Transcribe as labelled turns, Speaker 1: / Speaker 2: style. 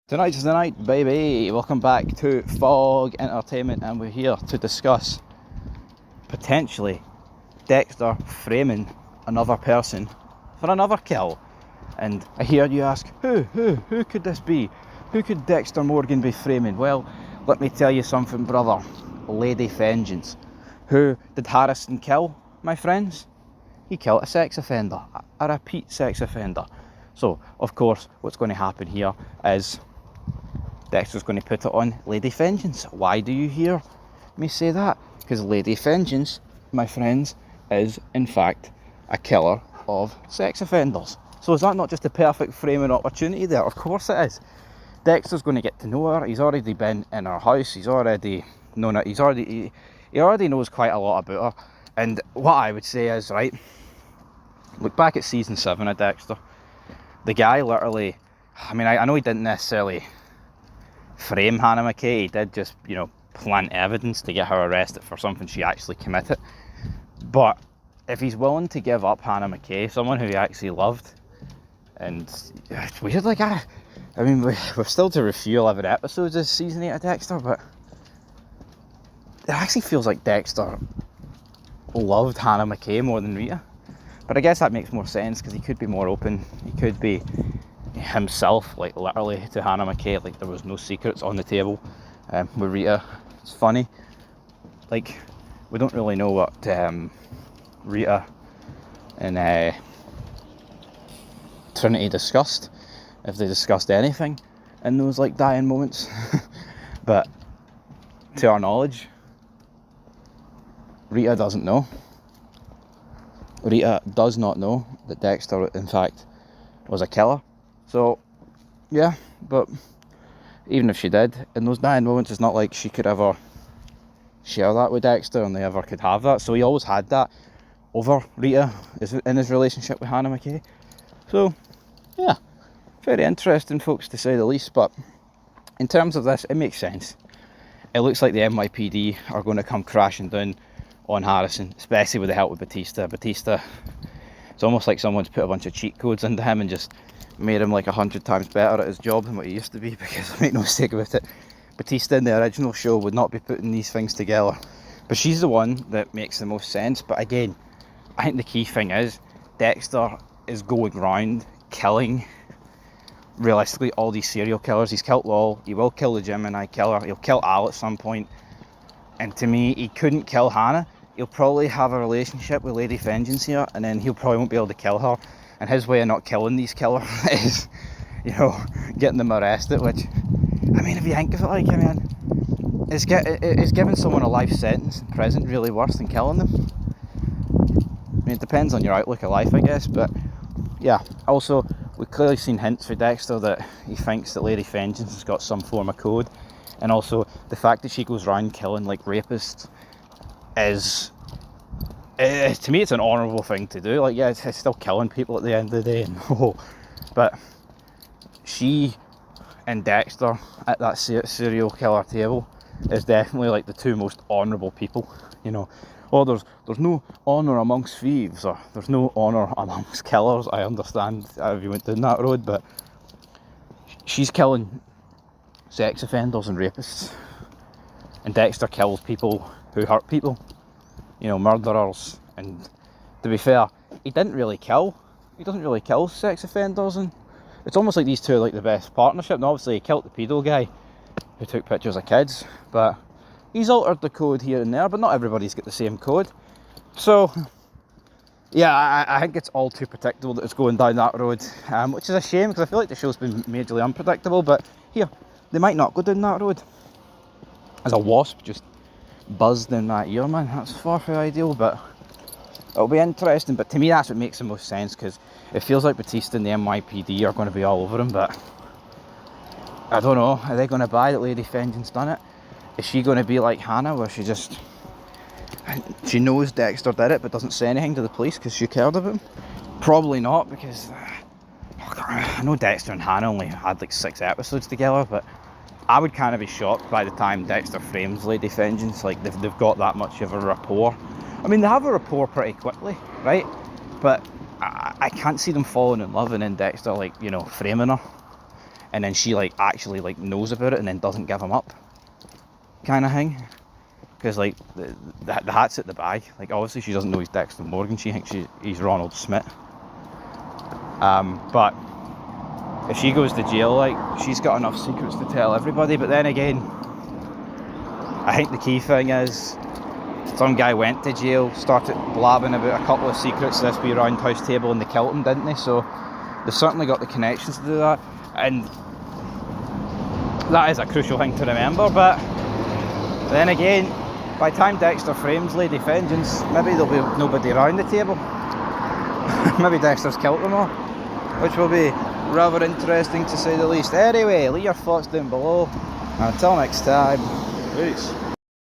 Speaker 1: Tonight's the night, baby. Welcome back to Fog Entertainment, and we're here to discuss potentially Dexter framing another person for another kill. And I hear you ask, who could this be? Who could Dexter Morgan be framing? Well, let me tell you something, brother. Lady Vengeance. Who did Harrison kill, my friends? He killed a sex offender, a repeat sex offender. So, of course, what's going to happen here is Dexter's going to put it on Lady Vengeance. Why do you hear me say that? Because Lady Vengeance, my friends, is in fact a killer of sex offenders. So is that not just a perfect framing opportunity there? Of course it is. Dexter's going to get to know her. He's already been in her house. He's already known it. He already knows quite a lot about her. And what I would say is, right, look back at season 7 of Dexter. The guy literally, I know he didn't necessarily frame Hannah McKay. He did just, plant evidence to get her arrested for something she actually committed. But if he's willing to give up Hannah McKay, someone who he actually loved, and it's weird, we're still to review 11 episodes of season 8 of Dexter, but it actually feels like Dexter loved Hannah McKay more than Rita. But I guess that makes more sense because he could be more open. He could be himself, literally, to Hannah McKay. There was no secrets on the table with Rita. It's funny. We don't really know what Rita and Trinity discussed, if they discussed anything in those dying moments. But to our knowledge, Rita doesn't know. Rita does not know that Dexter, in fact, was a killer. So, yeah, but even if she did, in those dying moments, it's not like she could ever share that with Dexter and they ever could have that. So he always had that over Rita in his relationship with Hannah McKay. So, yeah, very interesting, folks, to say the least. But in terms of this, it makes sense. It looks like the Nypd are going to come crashing down on Harrison, especially with the help of Batista. Batista, it's almost like someone's put a bunch of cheat codes into him and just made him 100 times better at his job than what he used to be, because make no mistake about it, Batista in the original show would not be putting these things together. But she's the one that makes the most sense. But again, I think the key thing is Dexter is going round killing, realistically, all these serial killers. He's killed Lol, he will kill the Gemini killer, he'll kill Al at some point. And to me, he couldn't kill Hannah. He'll probably have a relationship with Lady Vengeance here, and then he'll probably won't be able to kill her. And his way of not killing these killers is, getting them arrested, which, if you think of it, is giving someone a life sentence in prison really worse than killing them? It depends on your outlook of life, I guess, but yeah. Also, we've clearly seen hints for Dexter that he thinks that Lady Vengeance has got some form of code. And also, the fact that she goes around killing rapists is, to me, it's an honourable thing to do. It's still killing people at the end of the day, but she and Dexter at that serial killer table is definitely the two most honourable people. There's no honour amongst thieves, or there's no honour amongst killers. I understand if you went down that road, but she's killing sex offenders and rapists, and Dexter kills people who hurt people, murderers. And to be fair, he doesn't really kill sex offenders, and it's almost like these two are the best partnership. And obviously he killed the pedo guy who took pictures of kids, but he's altered the code here and there, but not everybody's got the same code. So yeah, I think it's all too predictable that it's going down that road, which is a shame, because I feel like the show's been majorly unpredictable. But here, they might not go down that road. As a wasp just buzzed in that ear, man, that's far from ideal, but it'll be interesting. But to me, that's what makes the most sense, because it feels like Batista and the NYPD are going to be all over him. But I don't know, are they going to buy that Lady Vengeance done it? Is she going to be like Hannah, where she knows Dexter did it but doesn't say anything to the police because she cared about him? Probably not, because I know Dexter and Hannah only had 6 episodes together, but I would kind of be shocked by the time Dexter frames Lady Vengeance. They've got that much of a rapport. They have a rapport pretty quickly, right? But I can't see them falling in love and then Dexter, framing her. and then she like actually like knows about it and then doesn't give him up, kind of thing. Because like the hat's at the bag. Like obviously she doesn't know he's Dexter Morgan. She thinks he's Ronald Smith. But if she goes to jail, like she's got enough secrets to tell everybody. But then again, I think the key thing is some guy went to jail, started blabbing about a couple of secrets this wee round house table, and they killed him, didn't they? So they've certainly got the connections to do that, and that is a crucial thing to remember. But then again, by the time Dexter frames Lady Vengeance, maybe there'll be nobody around the table. Maybe Dexter's killed them all, which will be rather interesting to say the least. Anyway, leave your thoughts down below, and until next time, peace.